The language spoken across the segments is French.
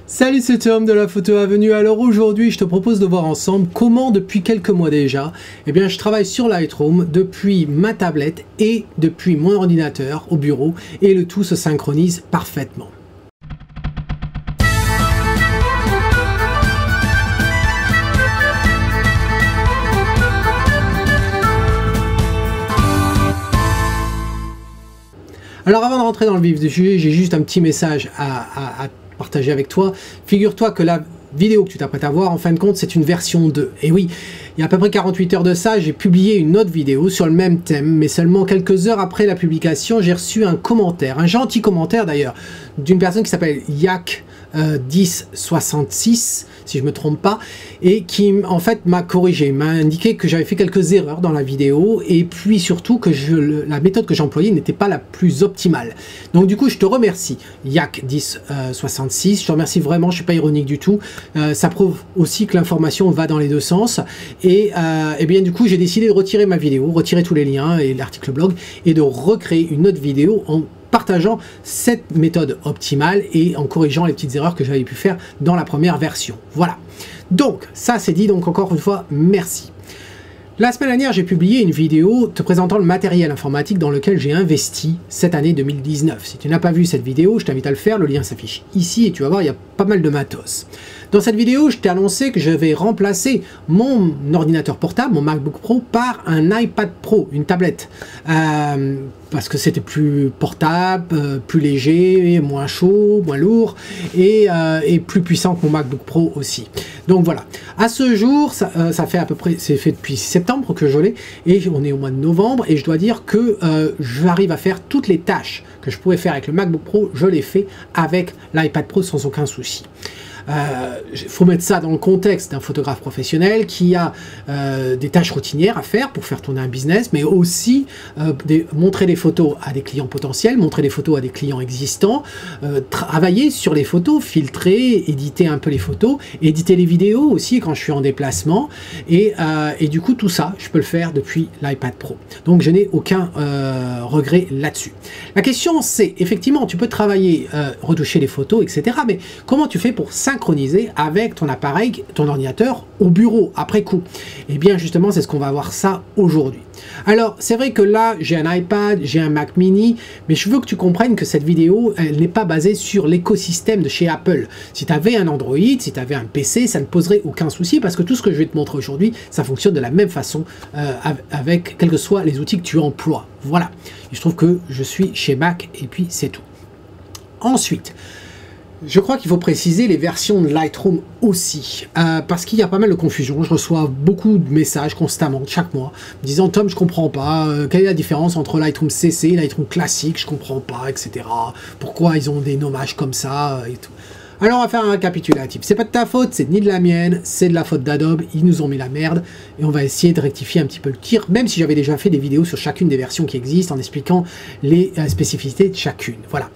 Salut, c'est Tom de la Photo Avenue. Alors aujourd'hui, je te propose de voir ensemble comment depuis quelques mois déjà, je travaille sur Lightroom depuis ma tablette et depuis mon ordinateur au bureau et le tout se synchronise parfaitement. Alors avant de rentrer dans le vif du sujet, j'ai juste un petit message à partager avec toi. Figure-toi que la vidéo que tu t'apprêtes à voir, en fin de compte, c'est une version 2. Et oui, il y a à peu près 48 heures de ça, j'ai publié une autre vidéo sur le même thème, mais seulement quelques heures après la publication, j'ai reçu un commentaire, un gentil commentaire d'ailleurs, d'une personne qui s'appelle Yak 1066, si je me trompe pas, et qui en fait m'a corrigé, m'a indiqué que j'avais fait quelques erreurs dans la vidéo et puis surtout que la méthode que j'employais n'était pas la plus optimale. Donc du coup je te remercie Yak 1066, je te remercie vraiment, je suis pas ironique du tout, ça prouve aussi que l'information va dans les deux sens et bien du coup j'ai décidé de retirer ma vidéo, retirer tous les liens et l'article blog et de recréer une autre vidéo en partageant cette méthode optimale et en corrigeant les petites erreurs que j'avais pu faire dans la première version. Voilà. Donc, ça c'est dit, donc encore une fois, merci. La semaine dernière, j'ai publié une vidéo te présentant le matériel informatique dans lequel j'ai investi cette année 2019. Si tu n'as pas vu cette vidéo, je t'invite à le faire, le lien s'affiche ici et tu vas voir, il y a pas mal de matos. Dans cette vidéo, je t'ai annoncé que je vais remplacer mon ordinateur portable, mon MacBook Pro, par un iPad Pro, une tablette. Parce que c'était plus portable, plus léger, moins chaud, moins lourd et plus puissant que mon MacBook Pro aussi. Donc voilà. À ce jour, ça fait à peu près, c'est fait depuis septembre que je l'ai et on est au mois de novembre et je dois dire que j'arrive à faire toutes les tâches que je pouvais faire avec le MacBook Pro, je les fais avec l'iPad Pro sans aucun souci. Il faut mettre ça dans le contexte d'un photographe professionnel qui a des tâches routinières à faire pour faire tourner un business, mais aussi montrer des photos à des clients potentiels, montrer des photos à des clients existants, travailler sur les photos, filtrer, éditer un peu les photos, éditer les vidéos aussi quand je suis en déplacement, et du coup tout ça, je peux le faire depuis l'iPad Pro. Donc je n'ai aucun regret là-dessus. La question c'est, effectivement, tu peux travailler, retoucher les photos, etc., mais comment tu fais pour synchroniser avec ton appareil, ton ordinateur au bureau après coup? Et bien justement c'est ce qu'on va voir ça aujourd'hui. Alors c'est vrai que là j'ai un iPad, j'ai un Mac mini, mais je veux que tu comprennes que cette vidéo elle n'est pas basée sur l'écosystème de chez Apple. Si tu avais un Android, si tu avais un PC, ça ne poserait aucun souci parce que tout ce que je vais te montrer aujourd'hui ça fonctionne de la même façon avec quels que soient les outils que tu emploies. Voilà, je trouve que je suis chez Mac et puis c'est tout. Ensuite, je crois qu'il faut préciser les versions de Lightroom aussi, parce qu'il y a pas mal de confusion. Je reçois beaucoup de messages constamment, chaque mois, me disant « Tom, je comprends pas, quelle est la différence entre Lightroom CC et Lightroom classique, je comprends pas, etc. Pourquoi ils ont des nommages comme ça et tout. » Alors on va faire un récapitulatif. C'est pas de ta faute, c'est ni de la mienne, c'est de la faute d'Adobe, ils nous ont mis la merde, et on va essayer de rectifier un petit peu le tir, même si j'avais déjà fait des vidéos sur chacune des versions qui existent, en expliquant les spécificités de chacune. Voilà.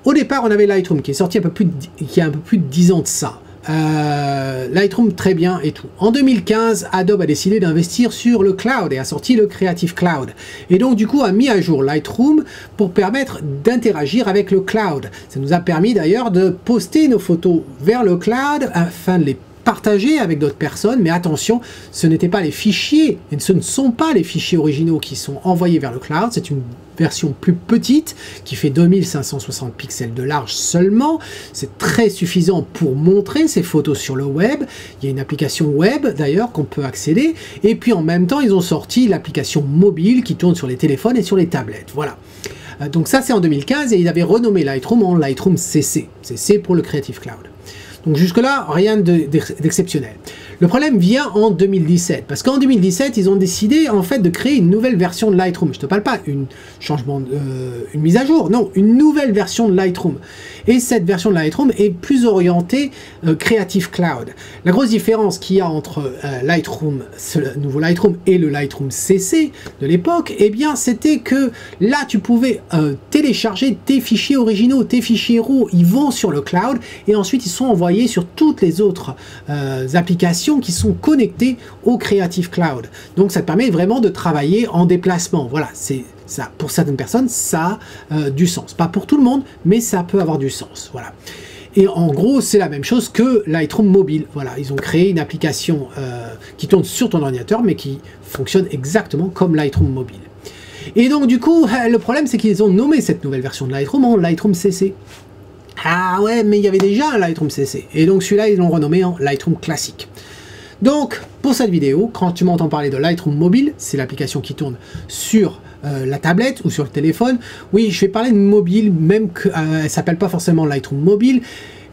Au départ, on avait Lightroom qui est sorti qui a un peu plus de 10 ans de ça. Lightroom très bien et tout. En 2015, Adobe a décidé d'investir sur le cloud et a sorti le Creative Cloud. Et donc du coup a mis à jour Lightroom pour permettre d'interagir avec le cloud. Ça nous a permis d'ailleurs de poster nos photos vers le cloud afin de les partager avec d'autres personnes, mais attention, ce n'étaient pas les fichiers, et ce ne sont pas les fichiers originaux qui sont envoyés vers le cloud, c'est une version plus petite qui fait 2560 pixels de large seulement, c'est très suffisant pour montrer ces photos sur le web, il y a une application web d'ailleurs qu'on peut accéder, et puis en même temps ils ont sorti l'application mobile qui tourne sur les téléphones et sur les tablettes, voilà. Donc ça c'est en 2015 et ils avaient renommé Lightroom en Lightroom CC, CC pour le Creative Cloud. Donc jusque-là, rien d'exceptionnel. Le problème vient en 2017, parce qu'en 2017, ils ont décidé en fait de créer une nouvelle version de Lightroom. Je ne te parle pas une mise à jour, non, une nouvelle version de Lightroom. Et cette version de Lightroom est plus orientée Creative Cloud. La grosse différence qu'il y a entre Lightroom, ce nouveau Lightroom et le Lightroom CC de l'époque, eh bien c'était que là tu pouvais télécharger tes fichiers originaux, tes fichiers RAW, ils vont sur le cloud et ensuite ils sont envoyés sur toutes les autres applications qui sont connectées au Creative Cloud. Donc ça te permet vraiment de travailler en déplacement. Voilà, c'est ça. Pour certaines personnes, ça a du sens. Pas pour tout le monde, mais ça peut avoir du sens. Voilà. Et en gros, c'est la même chose que Lightroom mobile. Voilà, ils ont créé une application qui tourne sur ton ordinateur, mais qui fonctionne exactement comme Lightroom mobile. Et donc du coup, le problème c'est qu'ils ont nommé cette nouvelle version de Lightroom en Lightroom CC. Ah ouais, mais il y avait déjà un Lightroom CC. Et donc celui-là, ils l'ont renommé en Lightroom classique. Donc, pour cette vidéo, quand tu m'entends parler de Lightroom mobile, c'est l'application qui tourne sur la tablette ou sur le téléphone. Oui, je vais parler de mobile, même qu'elle ne s'appelle pas forcément Lightroom mobile,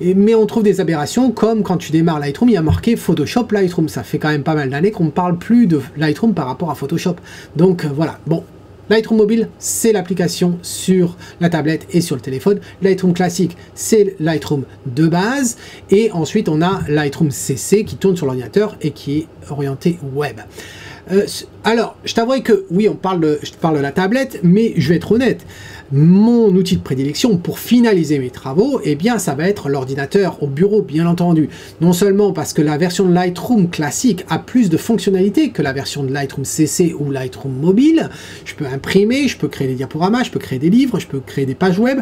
mais on trouve des aberrations, comme quand tu démarres Lightroom, il y a marqué Photoshop Lightroom. Ça fait quand même pas mal d'années qu'on ne parle plus de Lightroom par rapport à Photoshop. Donc voilà, bon. Lightroom mobile, c'est l'application sur la tablette et sur le téléphone. Lightroom classique, c'est Lightroom de base. Et ensuite, on a Lightroom CC qui tourne sur l'ordinateur et qui est orienté web. Alors, je t'avoue que oui, je parle de la tablette, mais je vais être honnête. Mon outil de prédilection pour finaliser mes travaux, eh bien, ça va être l'ordinateur au bureau, bien entendu. Non seulement parce que la version de Lightroom classique a plus de fonctionnalités que la version de Lightroom CC ou Lightroom mobile. Je peux imprimer, je peux créer des diaporamas, je peux créer des livres, je peux créer des pages web.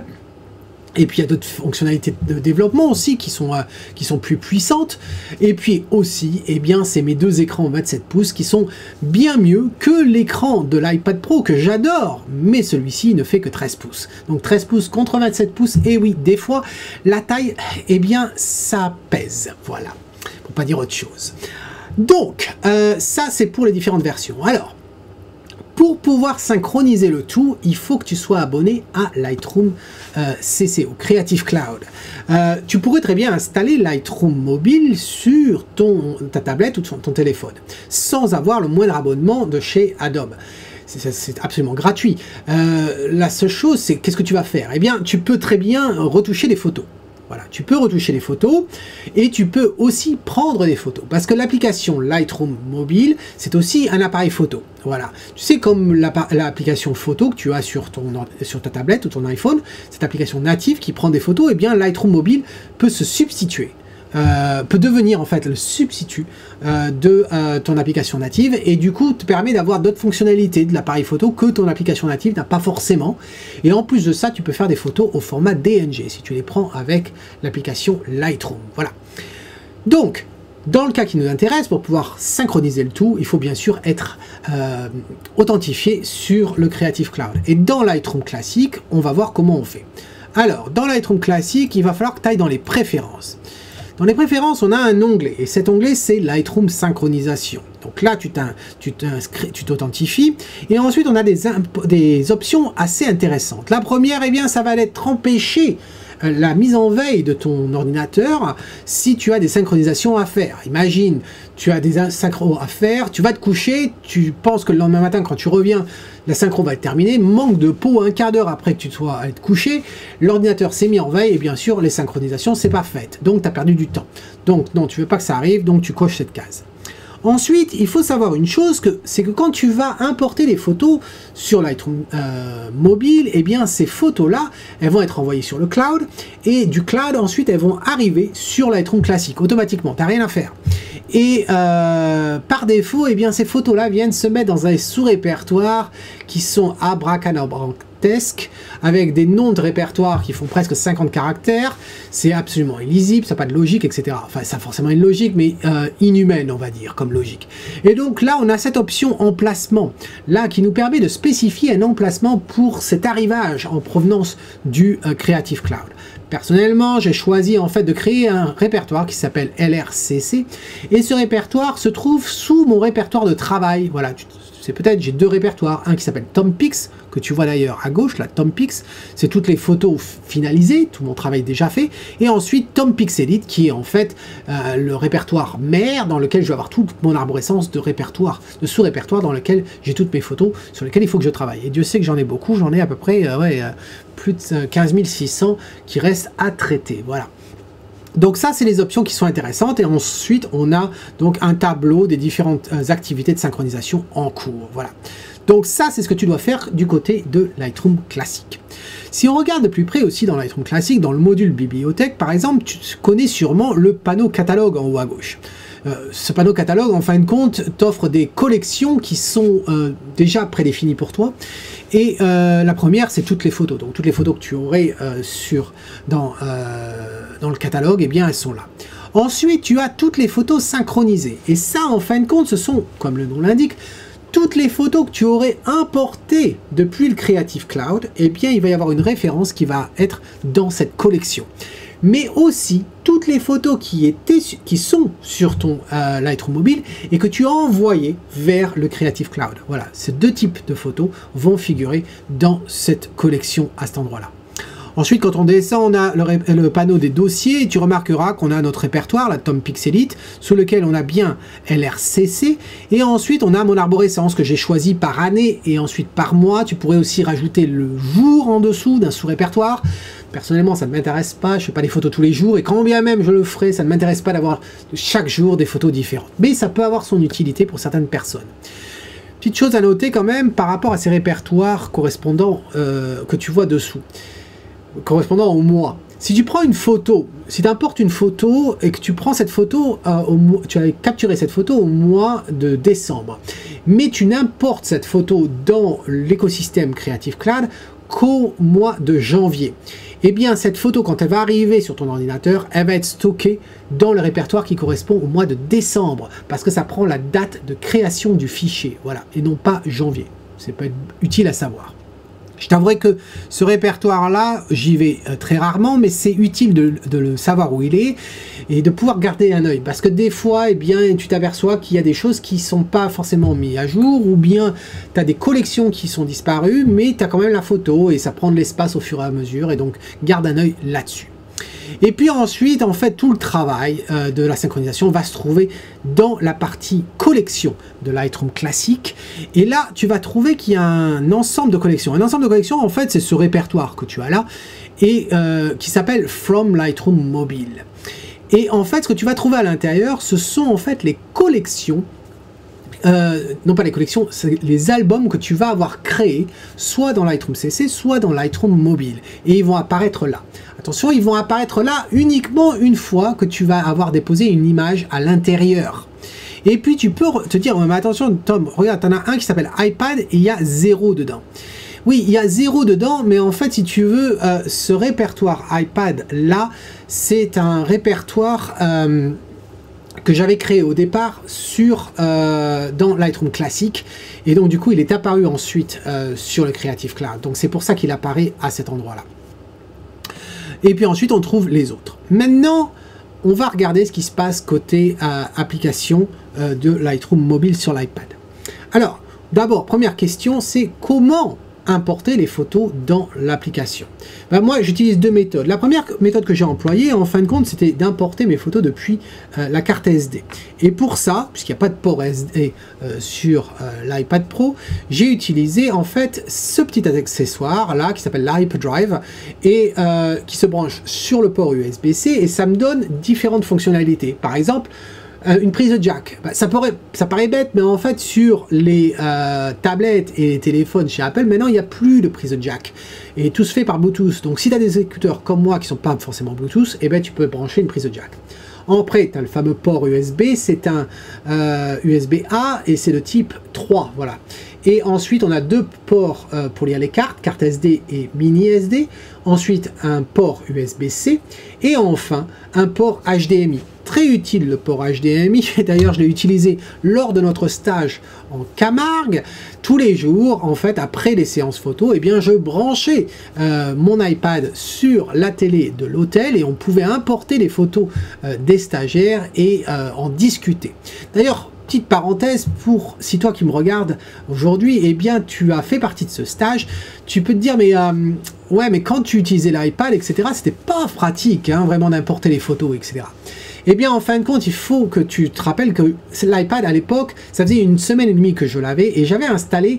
Et puis il y a d'autres fonctionnalités de développement aussi qui sont plus puissantes. Et puis aussi, eh bien, c'est mes deux écrans 27 pouces qui sont bien mieux que l'écran de l'iPad Pro que j'adore. Mais celui-ci ne fait que 13 pouces. Donc 13 pouces contre 27 pouces. Et oui, des fois, la taille, eh bien, ça pèse. Voilà, pour pas dire autre chose. Donc, ça c'est pour les différentes versions. Alors, pour pouvoir synchroniser le tout, il faut que tu sois abonné à Lightroom CC, ou Creative Cloud. Tu pourrais très bien installer Lightroom mobile sur ta tablette ou ton téléphone, sans avoir le moindre abonnement de chez Adobe. C'est absolument gratuit. La seule chose, c'est qu'est-ce que tu vas faire? Eh bien, tu peux très bien retoucher les photos. Voilà, tu peux retoucher les photos et tu peux aussi prendre des photos parce que l'application Lightroom mobile, c'est aussi un appareil photo. Voilà, tu sais, comme l'application photo que tu as sur ta tablette ou ton iPhone, cette application native qui prend des photos, eh bien Lightroom mobile peut se substituer. Peut devenir en fait le substitut de ton application native et du coup te permet d'avoir d'autres fonctionnalités de l'appareil photo que ton application native n'a pas forcément. Et en plus de ça, tu peux faire des photos au format DNG si tu les prends avec l'application Lightroom. Voilà. Donc, dans le cas qui nous intéresse, pour pouvoir synchroniser le tout, il faut bien sûr être authentifié sur le Creative Cloud. Et dans Lightroom classique, on va voir comment on fait. Alors, dans Lightroom classique, il va falloir que tu ailles dans les préférences. Dans les préférences, on a un onglet, et cet onglet, c'est Lightroom Synchronisation. Donc là, tu t'authentifies, et ensuite, on a des options assez intéressantes. La première, eh bien, ça va être empêcher la mise en veille de ton ordinateur si tu as des synchronisations à faire. Imagine, tu as des synchros à faire, tu vas te coucher, tu penses que le lendemain matin, quand tu reviens, la synchro va être terminée, manque de peau, un quart d'heure après que tu sois allé te coucher, l'ordinateur s'est mis en veille et bien sûr, les synchronisations, c'est pas fait. Donc, tu as perdu du temps. Donc, non, tu veux pas que ça arrive, donc tu coches cette case. Ensuite, il faut savoir une chose, c'est que quand tu vas importer les photos sur Lightroom mobile, eh bien ces photos-là, elles vont être envoyées sur le cloud, et du cloud, ensuite, elles vont arriver sur Lightroom classique, automatiquement, tu n'as rien à faire. Et par défaut, eh bien ces photos-là viennent se mettre dans un sous-répertoire qui sont abracadabrantesques, avec des noms de répertoires qui font presque 50 caractères. C'est absolument illisible, ça n'a pas de logique, etc. Enfin, ça a forcément une logique, mais inhumaine, on va dire, comme logique. Et donc là, on a cette option emplacement, là, qui nous permet de spécifier un emplacement pour cet arrivage en provenance du Creative Cloud. Personnellement, j'ai choisi en fait de créer un répertoire qui s'appelle LRCC, et ce répertoire se trouve sous mon répertoire de travail. Voilà, c'est peut-être, j'ai deux répertoires, un qui s'appelle TomPix, que tu vois d'ailleurs à gauche, là, TomPix, c'est toutes les photos finalisées, tout mon travail déjà fait, et ensuite TomPix Edit, qui est en fait le répertoire mère, dans lequel je vais avoir toute mon arborescence de répertoire, de sous-répertoire, dans lequel j'ai toutes mes photos, sur lesquelles il faut que je travaille. Et Dieu sait que j'en ai beaucoup, j'en ai à peu près plus de 15 600 qui restent à traiter, voilà. Donc ça, c'est les options qui sont intéressantes, et ensuite, on a donc un tableau des différentes activités de synchronisation en cours, voilà. Donc ça, c'est ce que tu dois faire du côté de Lightroom classique. Si on regarde de plus près aussi dans Lightroom classique, dans le module bibliothèque, par exemple, tu connais sûrement le panneau catalogue en haut à gauche. Ce panneau catalogue, en fin de compte, t'offre des collections qui sont déjà prédéfinies pour toi. Et la première, c'est toutes les photos. Donc toutes les photos que tu aurais dans le catalogue, eh bien elles sont là. Ensuite, tu as toutes les photos synchronisées. Et ça, en fin de compte, ce sont, comme le nom l'indique, toutes les photos que tu aurais importées depuis le Creative Cloud. Eh bien, il va y avoir une référence qui va être dans cette collection. Mais aussi toutes les photos qui sont sur ton Lightroom mobile et que tu as envoyées vers le Creative Cloud. Voilà, ces deux types de photos vont figurer dans cette collection à cet endroit-là. Ensuite, quand on descend, on a le panneau des dossiers et tu remarqueras qu'on a notre répertoire, la Tom Pixelite, sous lequel on a bien LRCC. Et ensuite, on a mon arborescence que j'ai choisi par année et ensuite par mois. Tu pourrais aussi rajouter le jour en dessous d'un sous-répertoire. Personnellement, ça ne m'intéresse pas, je ne fais pas des photos tous les jours et quand bien même je le ferai, ça ne m'intéresse pas d'avoir chaque jour des photos différentes. Mais ça peut avoir son utilité pour certaines personnes. Petite chose à noter quand même par rapport à ces répertoires correspondants que tu vois dessous. Correspondant au mois. Si tu prends une photo, si tu importes une photo et que tu prends cette photo, tu as capturé cette photo au mois de décembre, mais tu n'importes cette photo dans l'écosystème Creative Cloud qu'au mois de janvier. Eh bien, cette photo, quand elle va arriver sur ton ordinateur, elle va être stockée dans le répertoire qui correspond au mois de décembre, parce que ça prend la date de création du fichier, voilà, et non pas janvier. C'est pas utile à savoir. Je t'avouerai que ce répertoire-là, j'y vais très rarement, mais c'est utile de le savoir où il est et de pouvoir garder un œil. Parce que des fois, eh bien, tu t'aperçois qu'il y a des choses qui ne sont pas forcément mises à jour, ou bien tu as des collections qui sont disparues, mais tu as quand même la photo et ça prend de l'espace au fur et à mesure, et donc garde un œil là-dessus. Et puis ensuite, en fait, tout le travail de la synchronisation va se trouver dans la partie collection de Lightroom classique. Et là, tu vas trouver qu'il y a un ensemble de collections. Un ensemble de collections, en fait, c'est ce répertoire que tu as là, et qui s'appelle From Lightroom Mobile. Et en fait, ce que tu vas trouver à l'intérieur, ce sont en fait les collections, non pas les collections, c'est les albums que tu vas avoir créés, soit dans Lightroom CC, soit dans Lightroom Mobile. Et ils vont apparaître là. Attention, ils vont apparaître là uniquement une fois que tu vas avoir déposé une image à l'intérieur. Et puis tu peux te dire, mais attention Tom, regarde, tu en as un qui s'appelle iPad et il y a 0 dedans. Oui, il y a 0 dedans, mais en fait, si tu veux, ce répertoire iPad là, c'est un répertoire que j'avais créé au départ dans Lightroom classique, et donc du coup il est apparu ensuite sur le Creative Cloud, donc c'est pour ça qu'il apparaît à cet endroit là. Et puis ensuite on trouve les autres. Maintenant on va regarder ce qui se passe côté application de Lightroom mobile sur l'iPad. Alors d'abord, première question, c'est comment importer les photos dans l'application. Ben moi j'utilise deux méthodes. La première méthode que j'ai employée en fin de compte, c'était d'importer mes photos depuis la carte SD. Et pour ça, puisqu'il n'y a pas de port SD sur l'iPad Pro, j'ai utilisé en fait ce petit accessoire là qui s'appelle l'iPadrive et qui se branche sur le port USB-C, et ça me donne différentes fonctionnalités. Par exemple, une prise de jack, ça paraît bête, mais en fait sur les tablettes et les téléphones chez Apple, maintenant il n'y a plus de prise de jack et tout se fait par Bluetooth. Donc si tu as des écouteurs comme moi qui ne sont pas forcément Bluetooth, eh ben, tu peux brancher une prise de jack. Après, tu as le fameux port USB, c'est un USB-A et c'est de type 3, voilà. Et ensuite, on a deux ports pour lire les cartes, carte SD et mini SD. Ensuite, un port USB-C et enfin un port HDMI. Très utile le port HDMI, d'ailleurs je l'ai utilisé lors de notre stage en Camargue. Tous les jours, en fait, après les séances photo, eh bien, je branchais mon iPad sur la télé de l'hôtel et on pouvait importer les photos des stagiaires et en discuter. D'ailleurs, petite parenthèse, pour si toi qui me regardes aujourd'hui, eh bien tu as fait partie de ce stage, tu peux te dire mais ouais, mais quand tu utilisais l'iPad, etc., c'était pas pratique, hein, vraiment d'importer les photos, etc. Eh bien, en fin de compte, il faut que tu te rappelles que l'iPad, à l'époque, ça faisait 1 semaine et demie que je l'avais, et j'avais installé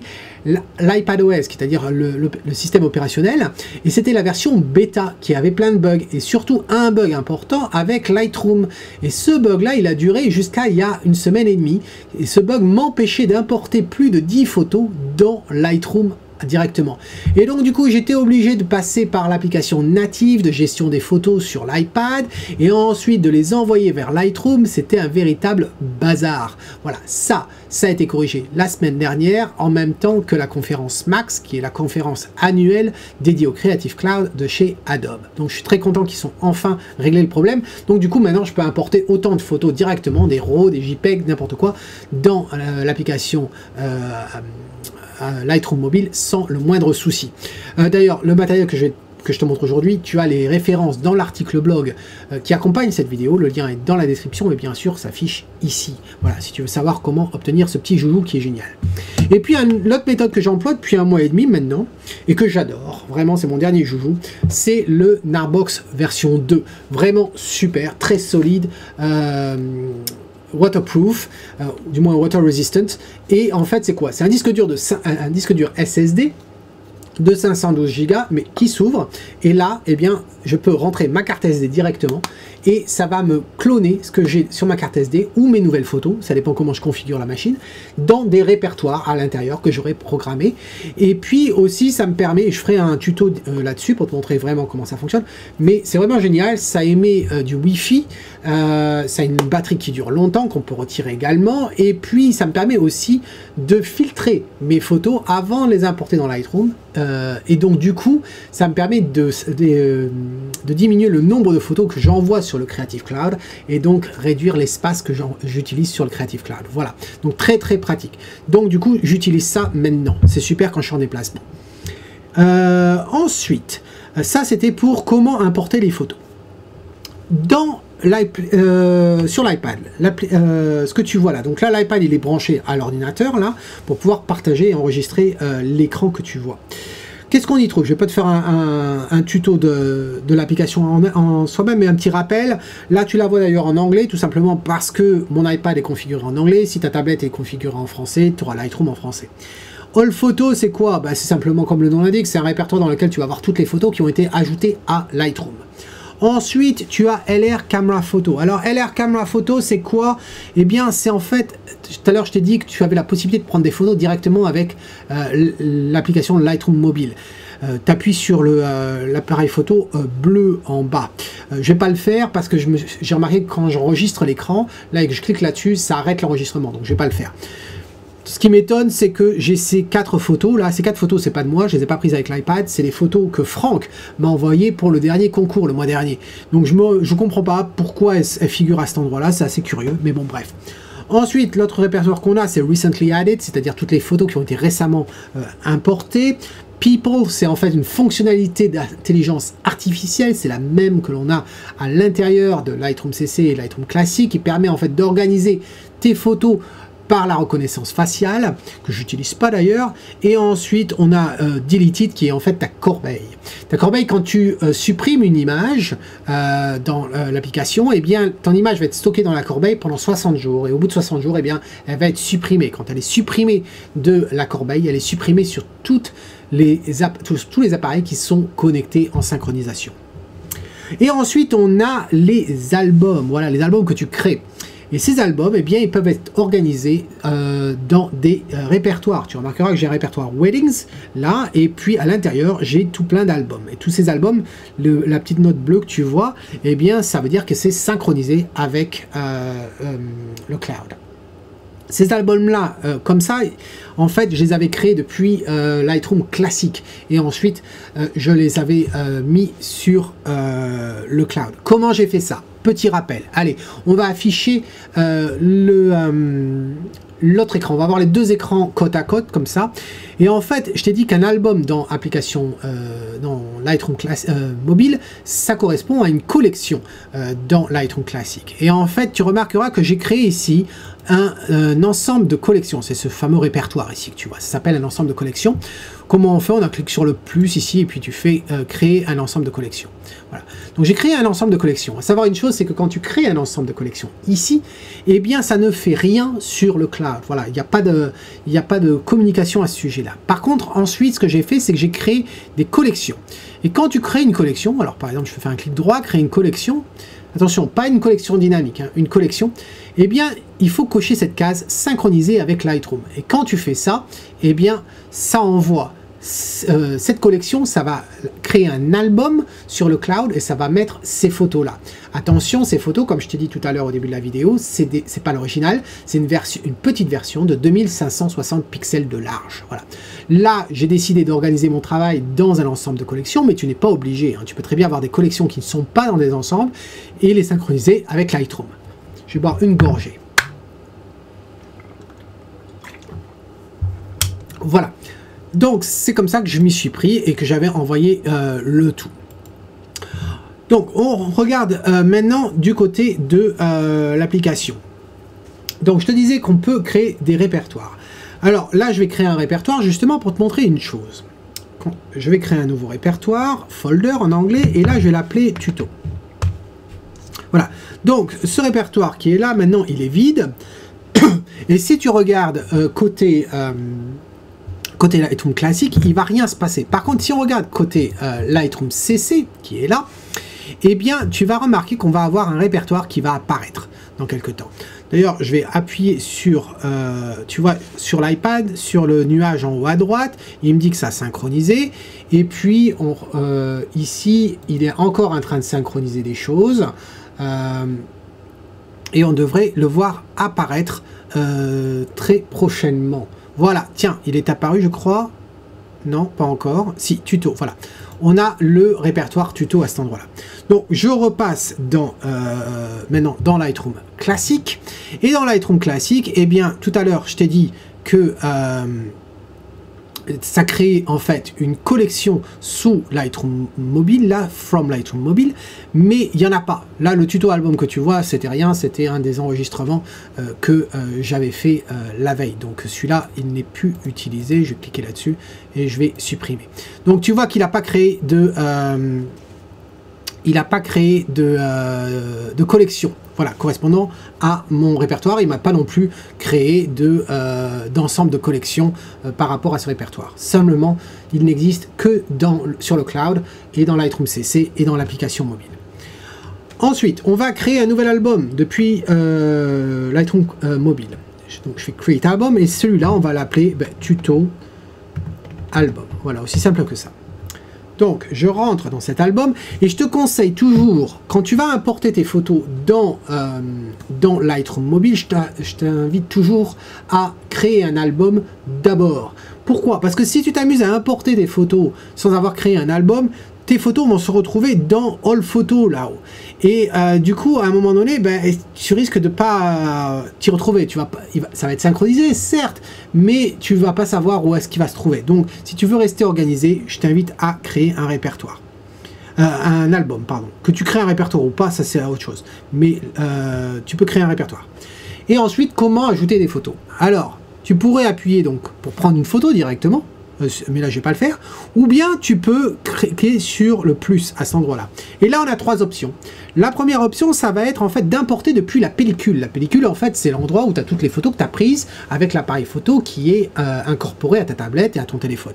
l'iPadOS, c'est-à-dire le système opérationnel, et c'était la version bêta qui avait plein de bugs, et surtout un bug important avec Lightroom. Et ce bug-là, il a duré jusqu'à il y a 1 semaine et demie, et ce bug m'empêchait d'importer plus de 10 photos dans Lightroom directement. Et donc du coup j'étais obligé de passer par l'application native de gestion des photos sur l'iPad et ensuite de les envoyer vers Lightroom. C'était un véritable bazar. Voilà, ça a été corrigé la semaine dernière en même temps que la conférence Max, qui est la conférence annuelle dédiée au Creative Cloud de chez Adobe. Donc je suis très content qu'ils ont enfin réglé le problème. Donc du coup maintenant je peux importer autant de photos directement, des RAW, des JPEG, n'importe quoi, dans l'application Lightroom mobile sans le moindre souci. D'ailleurs, le matériel que je te montre aujourd'hui, tu as les références dans l'article blog qui accompagne cette vidéo. Le lien est dans la description et bien sûr s'affiche ici. Voilà, si tu veux savoir comment obtenir ce petit joujou qui est génial. Et puis l'autre méthode que j'emploie depuis 1 mois et demi maintenant et que j'adore, vraiment c'est mon dernier joujou, c'est le Narbox version 2. Vraiment super, très solide. Waterproof, du moins water resistant, et en fait c'est quoi? C'est un disque dur un disque dur SSD de 512 Go, mais qui s'ouvre, et là, eh bien, je peux rentrer ma carte SD directement, et ça va me cloner ce que j'ai sur ma carte SD, ou mes nouvelles photos, ça dépend comment je configure la machine, dans des répertoires à l'intérieur que j'aurai programmé. Et puis aussi, ça me permet, et je ferai un tuto là-dessus pour te montrer vraiment comment ça fonctionne, mais c'est vraiment génial, ça émet du Wi-Fi, ça a une batterie qui dure longtemps, qu'on peut retirer également, et puis ça me permet aussi de filtrer mes photos avant de les importer dans Lightroom, et donc du coup, ça me permet de diminuer le nombre de photos que j'envoie sur le Creative Cloud, et donc réduire l'espace que j'utilise sur le Creative Cloud. Voilà, donc très très pratique. Donc du coup, j'utilise ça maintenant. C'est super quand je suis en déplacement. Ensuite, ça c'était pour comment importer les photos. Sur l'iPad, ce que tu vois là, donc là l'iPad il est branché à l'ordinateur là pour pouvoir partager et enregistrer l'écran que tu vois. Qu'est-ce qu'on y trouve? Je vais pas te faire un tuto de l'application en soi-même, mais un petit rappel. Là tu la vois d'ailleurs en anglais, tout simplement parce que mon iPad est configuré en anglais. Si ta tablette est configurée en français, tu auras Lightroom en français. All Photo, c'est quoi? C'est simplement comme le nom l'indique, c'est un répertoire dans lequel tu vas avoir toutes les photos qui ont été ajoutées à Lightroom. Ensuite, tu as LR Camera Photo. Alors, LR Camera Photo, c'est quoi? Eh bien, c'est en fait, tout à l'heure, je t'ai dit que tu avais la possibilité de prendre des photos directement avec l'application Lightroom mobile. Tu appuies sur l'appareil photo bleu en bas. Je vais pas le faire parce que j'ai remarqué que quand j'enregistre l'écran, là, et que je clique là-dessus, ça arrête l'enregistrement. Donc, je vais pas le faire. Ce qui m'étonne, c'est que j'ai ces 4 photos là. Ces 4 photos, c'est pas de moi, je les ai pas prises avec l'iPad, c'est les photos que Franck m'a envoyées pour le dernier concours le mois dernier. Donc je comprends pas pourquoi elles figurent à cet endroit-là, c'est assez curieux, mais bon, bref. Ensuite, l'autre répertoire qu'on a, c'est Recently Added, c'est-à-dire toutes les photos qui ont été récemment importées. People, c'est en fait une fonctionnalité d'intelligence artificielle, c'est la même que l'on a à l'intérieur de Lightroom CC et Lightroom Classic, qui permet en fait d'organiser tes photos par la reconnaissance faciale, que j'utilise pas d'ailleurs. Et ensuite, on a Deleted, qui est en fait ta corbeille. Ta corbeille, quand tu supprimes une image dans l'application, eh bien, ton image va être stockée dans la corbeille pendant 60 jours. Et au bout de 60 jours, eh bien, elle va être supprimée. Quand elle est supprimée de la corbeille, elle est supprimée sur tous les appareils qui sont connectés en synchronisation. Et ensuite, on a les albums. Voilà, les albums que tu crées. Et ces albums, eh bien, ils peuvent être organisés dans des répertoires. Tu remarqueras que j'ai un répertoire Weddings, là, et puis à l'intérieur, j'ai tout plein d'albums. Et tous ces albums, la petite note bleue que tu vois, eh bien, ça veut dire que c'est synchronisé avec le cloud. Ces albums-là, comme ça, en fait, je les avais créés depuis Lightroom classique. Et ensuite, je les avais mis sur le cloud. Comment j'ai fait ça? Petit rappel. Allez, on va afficher l'autre écran. On va avoir les deux écrans côte à côte, comme ça. Et en fait, je t'ai dit qu'un album dans application, dans Lightroom mobile, ça correspond à une collection dans Lightroom classique. Et en fait, tu remarqueras que j'ai créé ici un ensemble de collections. C'est ce fameux répertoire ici que tu vois. Ça s'appelle un ensemble de collections. Comment on fait? On clique sur le plus ici et puis tu fais créer un ensemble de collections. Voilà. Donc j'ai créé un ensemble de collections. À savoir une chose, c'est que quand tu crées un ensemble de collections ici, eh bien ça ne fait rien sur le cloud. Voilà, il n'y a pas de communication à ce sujet-là. Par contre, ensuite, ce que j'ai fait, c'est que j'ai créé des collections. Et quand tu crées une collection, alors par exemple, je peux faire un clic droit, créer une collection. Attention, pas une collection dynamique, hein, une collection. Eh bien, il faut cocher cette case synchronisée avec Lightroom. Et quand tu fais ça, eh bien, ça envoie cette collection, ça va créer un album sur le cloud et ça va mettre ces photos-là. Attention, ces photos, comme je t'ai dit tout à l'heure au début de la vidéo, c'est pas l'original, c'est une petite version de 2560 pixels de large. Voilà. Là, j'ai décidé d'organiser mon travail dans un ensemble de collections, mais tu n'es pas obligé. Hein. Tu peux très bien avoir des collections qui ne sont pas dans des ensembles et les synchroniser avec Lightroom. Je vais boire une gorgée. Voilà. Donc, c'est comme ça que je m'y suis pris et que j'avais envoyé le tout. Donc, on regarde maintenant du côté de l'application. Donc, je te disais qu'on peut créer des répertoires. Alors, là, je vais créer un répertoire justement pour te montrer une chose. Je vais créer un nouveau répertoire, folder en anglais, et là, je vais l'appeler tuto. Voilà. Donc, ce répertoire qui est là, maintenant, il est vide. Et si tu regardes côté Lightroom classique, il ne va rien se passer. Par contre, si on regarde côté Lightroom CC, qui est là, eh bien, tu vas remarquer qu'on va avoir un répertoire qui va apparaître dans quelques temps. D'ailleurs, je vais appuyer sur, tu vois, sur l'iPad, sur le nuage en haut à droite. Il me dit que ça a synchronisé. Et puis, ici, il est encore en train de synchroniser des choses. Et on devrait le voir apparaître très prochainement. Voilà, tiens, il est apparu, je crois. Non, pas encore. Si, tuto, voilà. On a le répertoire tuto à cet endroit-là. Donc, je repasse maintenant dans Lightroom classique. Et dans Lightroom classique, eh bien, tout à l'heure, je t'ai dit que ça crée en fait une collection sous Lightroom mobile, là, from Lightroom mobile, mais il n'y en a pas. Là, le tuto album que tu vois, c'était rien, c'était un des enregistrements que j'avais fait la veille. Donc celui-là, il n'est plus utilisé. Je vais cliquer là-dessus et je vais supprimer. Donc tu vois qu'il n'a pas créé de... de collection, voilà, correspondant à mon répertoire. Il ne m'a pas non plus créé d'ensemble de collections par rapport à ce répertoire. Simplement, il n'existe que sur le cloud et dans Lightroom CC et dans l'application mobile. Ensuite, on va créer un nouvel album depuis Lightroom mobile. Donc, je fais Create Album et celui-là, on va l'appeler Tuto Album. Voilà, aussi simple que ça. Donc, je rentre dans cet album et je te conseille toujours, quand tu vas importer tes photos dans Lightroom Mobile, je t'invite toujours à créer un album d'abord. Pourquoi? Parce que si tu t'amuses à importer des photos sans avoir créé un album, tes photos vont se retrouver dans All Photos là-haut. Et du coup, à un moment donné, tu risques de pas t'y retrouver. Ça va être synchronisé, certes, mais tu vas pas savoir où est-ce qu'il va se trouver. Donc, si tu veux rester organisé, je t'invite à créer un répertoire. Un album, pardon. Que tu crées un répertoire ou pas, ça c'est autre chose. Mais tu peux créer un répertoire. Et ensuite, comment ajouter des photos? Alors, tu pourrais appuyer donc pour prendre une photo directement. Mais là je vais pas le faire, ou bien tu peux cliquer sur le plus à cet endroit-là. Et là on a trois options. La première option, ça va être en fait d'importer depuis la pellicule. La pellicule en fait c'est l'endroit où tu as toutes les photos que tu as prises avec l'appareil photo qui est incorporé à ta tablette et à ton téléphone.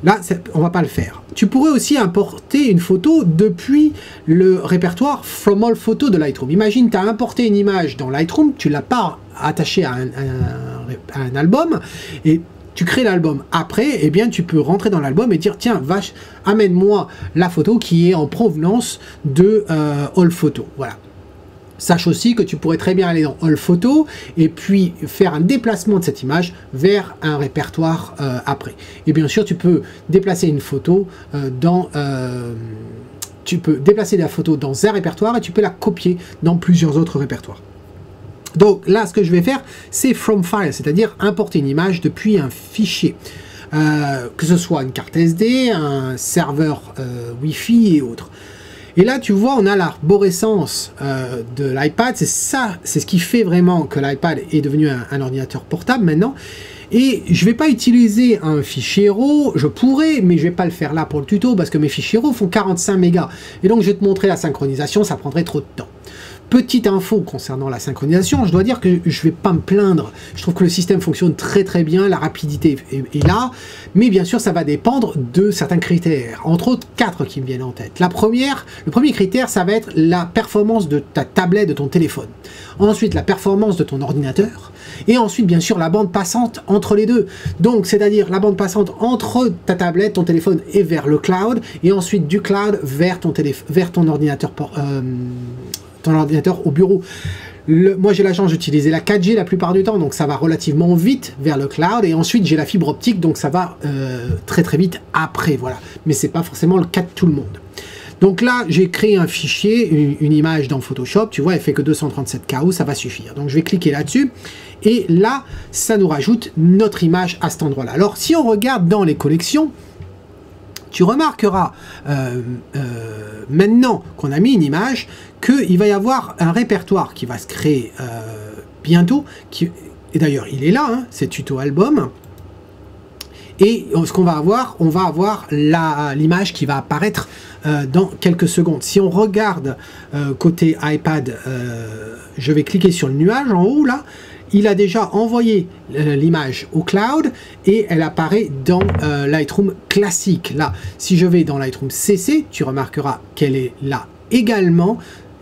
Là, on va pas le faire. Tu pourrais aussi importer une photo depuis le répertoire From All Photos de Lightroom. Imagine, tu as importé une image dans Lightroom, tu l'as pas attachée à un album, et tu crées l'album. Après, eh bien, tu peux rentrer dans l'album et dire, tiens, vache, amène-moi la photo qui est en provenance de All Photo. Voilà. Sache aussi que tu pourrais très bien aller dans All Photo et puis faire un déplacement de cette image vers un répertoire après. Et bien sûr, tu peux déplacer une photo tu peux déplacer la photo dans un répertoire et tu peux la copier dans plusieurs autres répertoires. Donc là, ce que je vais faire, c'est From File, c'est-à-dire importer une image depuis un fichier. Que ce soit une carte SD, un serveur Wi-Fi et autres. Et là, tu vois, on a l'arborescence de l'iPad. C'est ce qui fait vraiment que l'iPad est devenu un ordinateur portable maintenant. Et je ne vais pas utiliser un fichier RAW, je pourrais, mais je ne vais pas le faire là pour le tuto parce que mes fichiers RAW font 45 mégas. Et donc, je vais te montrer la synchronisation, ça prendrait trop de temps. Petite info concernant la synchronisation, je dois dire que je vais pas me plaindre. Je trouve que le système fonctionne très très bien, la rapidité est là, mais bien sûr ça va dépendre de certains critères, entre autres 4 qui me viennent en tête. Le premier critère, ça va être la performance de ta tablette, de ton téléphone. Ensuite, la performance de ton ordinateur. Et ensuite, bien sûr, la bande passante entre les deux. Donc, c'est-à-dire la bande passante entre ta tablette, ton téléphone et vers le cloud. Et ensuite, du cloud vers ton ordinateur au bureau. Moi, j'ai la chance d'utiliser la 4G la plupart du temps, donc ça va relativement vite vers le cloud. Et ensuite, j'ai la fibre optique, donc ça va très très vite après. Voilà. Mais c'est pas forcément le cas de tout le monde. Donc là, j'ai créé un fichier, une image dans Photoshop, tu vois, elle fait que 237 KO, ça va suffire. Donc je vais cliquer là-dessus, et là, ça nous rajoute notre image à cet endroit-là. Alors, si on regarde dans les collections, tu remarqueras maintenant qu'on a mis une image, qu'il va y avoir un répertoire qui va se créer bientôt, et d'ailleurs, il est là, hein, c'est tuto album. Et ce qu'on va avoir, on va avoir l'image qui va apparaître dans quelques secondes. Si on regarde côté iPad, je vais cliquer sur le nuage en haut là. Il a déjà envoyé l'image au cloud et elle apparaît dans Lightroom classique. Là, si je vais dans Lightroom CC, tu remarqueras qu'elle est là également.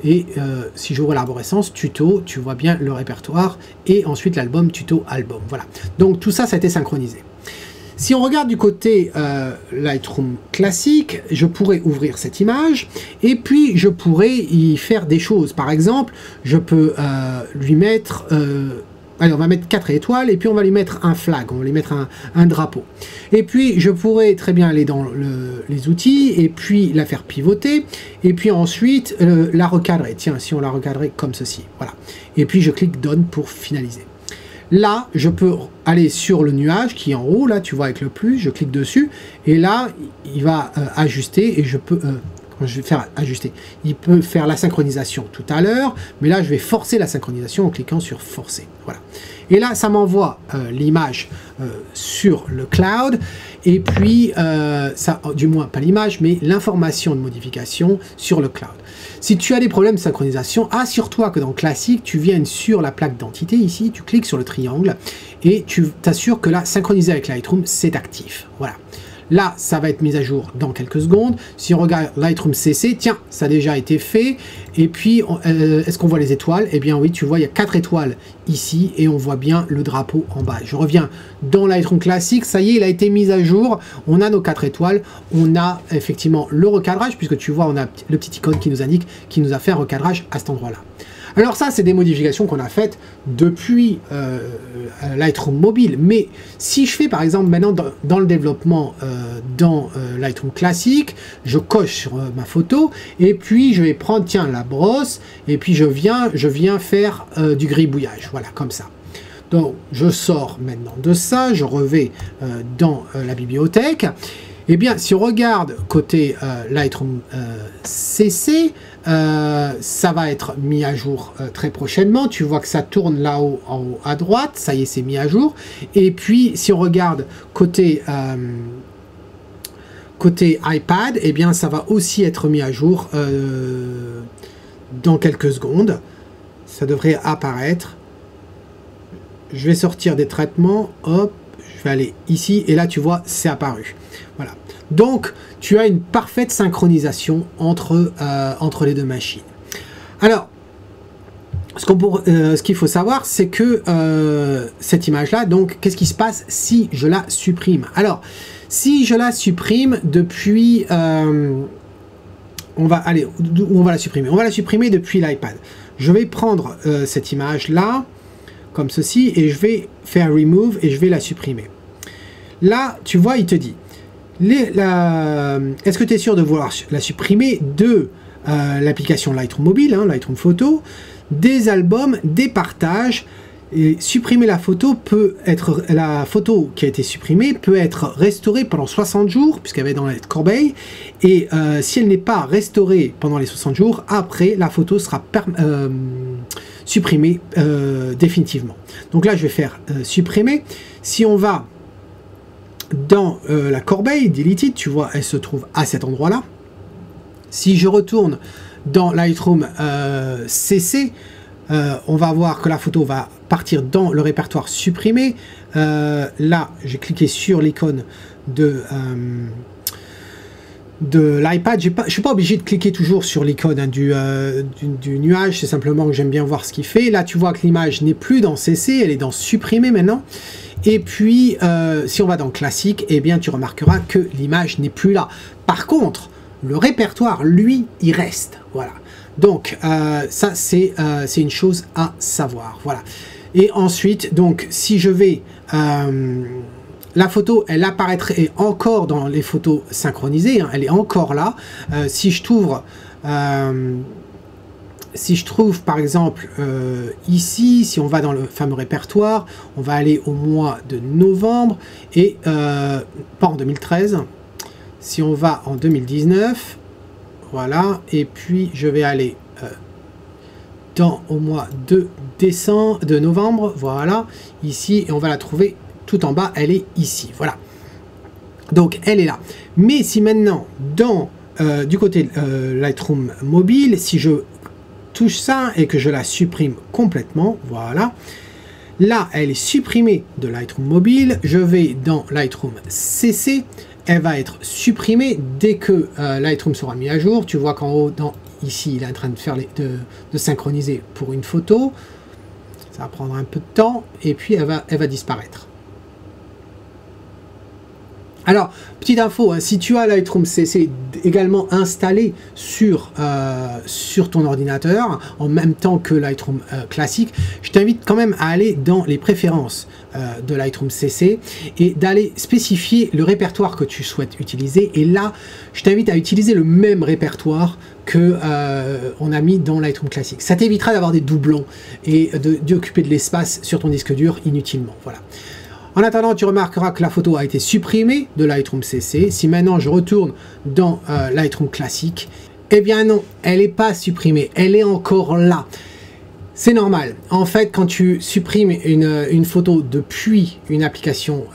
Et si j'ouvre l'arborescence, tuto, tu vois bien le répertoire et ensuite l'album, tuto, album. Voilà. Donc tout ça, ça a été synchronisé. Si on regarde du côté Lightroom classique, je pourrais ouvrir cette image et puis je pourrais y faire des choses. Par exemple, je peux lui mettre... allez, on va mettre 4 étoiles et puis on va lui mettre un flag, on va lui mettre un drapeau. Et puis je pourrais très bien aller dans les outils et puis la faire pivoter et puis ensuite la recadrer. Tiens, si on la recadrait comme ceci, voilà. Et puis je clique Done pour finaliser. Là, je peux aller sur le nuage qui est en haut, là, tu vois, avec le plus, je clique dessus, et là, il va ajuster, et je peux... je vais faire ajuster. Il peut faire la synchronisation tout à l'heure, mais là, je vais forcer la synchronisation en cliquant sur forcer. Voilà. Et là, ça m'envoie l'image sur le cloud, et puis, ça, du moins, pas l'image, mais l'information de modification sur le cloud. Si tu as des problèmes de synchronisation, assure-toi que dans Classique, tu viennes sur la plaque d'entité ici, tu cliques sur le triangle et tu t'assures que là, synchroniser avec Lightroom, c'est actif. Voilà. Là, ça va être mis à jour dans quelques secondes. Si on regarde Lightroom CC, tiens, ça a déjà été fait. Et puis, est-ce qu'on voit les étoiles? Eh bien oui, tu vois, il y a 4 étoiles ici et on voit bien le drapeau en bas. Je reviens dans Lightroom classique. Ça y est, il a été mis à jour. On a nos 4 étoiles. On a effectivement le recadrage, puisque tu vois, on a le petit icône qui nous indique, qui nous a fait un recadrage à cet endroit-là. Alors ça, c'est des modifications qu'on a faites depuis Lightroom mobile. Mais si je fais par exemple maintenant dans le développement dans Lightroom classique, je coche sur ma photo et puis je vais prendre, tiens, la brosse et puis je viens faire du gribouillage. Voilà, comme ça. Donc je sors maintenant de ça, je revais dans la bibliothèque. Eh bien, si on regarde côté Lightroom CC, ça va être mis à jour très prochainement. Tu vois que ça tourne là-haut, en haut à droite. Ça y est, c'est mis à jour. Et puis, si on regarde côté iPad, eh bien, ça va aussi être mis à jour dans quelques secondes. Ça devrait apparaître. Je vais sortir des traitements. Hop, je vais aller ici. Et là, tu vois, c'est apparu. Voilà. Donc, tu as une parfaite synchronisation entre les deux machines. Alors, ce qu'il faut savoir, c'est que cette image-là, donc, qu'est-ce qui se passe si je la supprime? Alors, si je la supprime depuis... on va la supprimer. On va la supprimer depuis l'iPad. Je vais prendre cette image-là, comme ceci, et je vais faire Remove, et je vais la supprimer. Là, tu vois, il te dit... Est-ce que tu es sûr de vouloir la supprimer de l'application Lightroom mobile, hein, Lightroom Photo, des albums, des partages? Et supprimer la photo qui a été supprimée peut être restaurée pendant 60 jours, puisqu'elle va être dans la corbeille, et si elle n'est pas restaurée pendant les 60 jours, après la photo sera supprimée définitivement. Donc là, je vais faire supprimer. Si on va dans la corbeille Deleted, tu vois, elle se trouve à cet endroit-là. Si je retourne dans Lightroom CC, on va voir que la photo va partir dans le répertoire supprimé. Là, j'ai cliqué sur l'icône de l'iPad. Je ne suis pas obligé de cliquer toujours sur l'icône du nuage, c'est simplement que j'aime bien voir ce qu'il fait. Là, tu vois que l'image n'est plus dans CC, elle est dans supprimer maintenant. Et puis, si on va dans classique, eh bien, tu remarqueras que l'image n'est plus là. Par contre, le répertoire, lui, il reste. Voilà. Donc, ça, c'est une chose à savoir. Voilà. Et ensuite, donc, si je vais... la photo, elle apparaîtrait encore dans les photos synchronisées, hein, elle est encore là. Si je trouve par exemple ici, si on va dans le fameux répertoire, on va aller au mois de novembre et pas en 2013. Si on va en 2019, voilà, et puis je vais aller au mois de novembre, voilà, ici, et on va la trouver tout en bas, elle est ici, voilà. Donc elle est là. Mais si maintenant, du côté Lightroom mobile, si je touche ça et que je la supprime complètement, voilà, là elle est supprimée de Lightroom mobile, je vais dans Lightroom CC, elle va être supprimée dès que Lightroom sera mis à jour. Tu vois qu'en haut, ici, il est en train de faire de synchroniser pour une photo. Ça va prendre un peu de temps et puis elle va disparaître. Alors, petite info, hein, si tu as Lightroom CC également installé sur ton ordinateur, en même temps que Lightroom classique, je t'invite quand même à aller dans les préférences de Lightroom CC et d'aller spécifier le répertoire que tu souhaites utiliser. Et là, je t'invite à utiliser le même répertoire que on a mis dans Lightroom classique. Ça t'évitera d'avoir des doublons et d'occuper de l'espace sur ton disque dur inutilement. Voilà. En attendant, tu remarqueras que la photo a été supprimée de Lightroom CC. Si maintenant je retourne dans Lightroom classique, eh bien non, elle n'est pas supprimée, elle est encore là. C'est normal. En fait, quand tu supprimes une photo depuis une application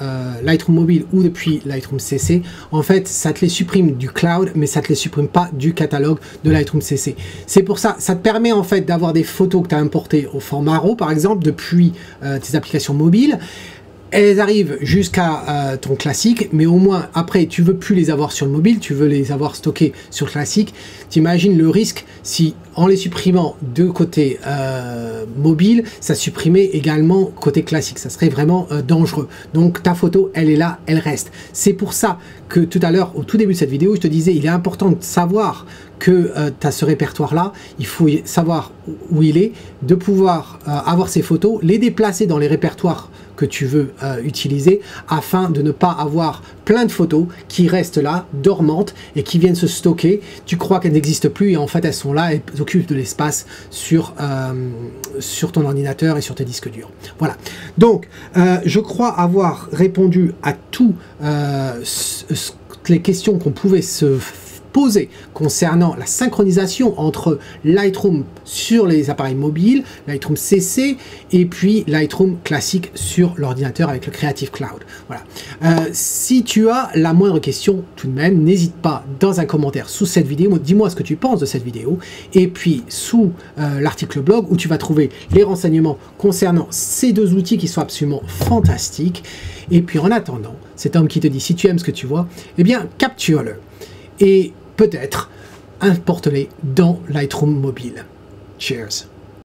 Lightroom mobile ou depuis Lightroom CC, en fait, ça te les supprime du cloud, mais ça te les supprime pas du catalogue de Lightroom CC. C'est pour ça, ça te permet en fait d'avoir des photos que tu as importées au format RAW, par exemple, depuis tes applications mobiles. Elles arrivent jusqu'à ton classique, mais au moins après tu veux plus les avoir sur le mobile, tu veux les avoir stockées sur classique. T'imagines le risque si en les supprimant de côté mobile, ça supprimait également côté classique, ça serait vraiment dangereux. Donc ta photo, elle est là, elle reste. C'est pour ça que tout à l'heure, au tout début de cette vidéo, je te disais, il est important de savoir que tu as ce répertoire-là, il faut savoir où il est, de pouvoir avoir ces photos, les déplacer dans les répertoires que tu veux utiliser afin de ne pas avoir plein de photos qui restent là, dormantes et qui viennent se stocker. Tu crois qu'elles n'existent plus et en fait elles sont là, elles occupent de l'espace sur ton ordinateur et sur tes disques durs. Voilà. Donc, je crois avoir répondu à toutes les questions qu'on pouvait se poser concernant la synchronisation entre Lightroom sur les appareils mobiles, Lightroom CC et puis Lightroom classique sur l'ordinateur avec le Creative Cloud. Voilà. Si tu as la moindre question, tout de même, n'hésite pas dans un commentaire sous cette vidéo, dis-moi ce que tu penses de cette vidéo, et puis sous l'article blog où tu vas trouver les renseignements concernant ces deux outils qui sont absolument fantastiques. Et puis en attendant, cet homme qui te dit si tu aimes ce que tu vois, eh bien capture-le et peut-être importe-les dans Lightroom mobile. Cheers!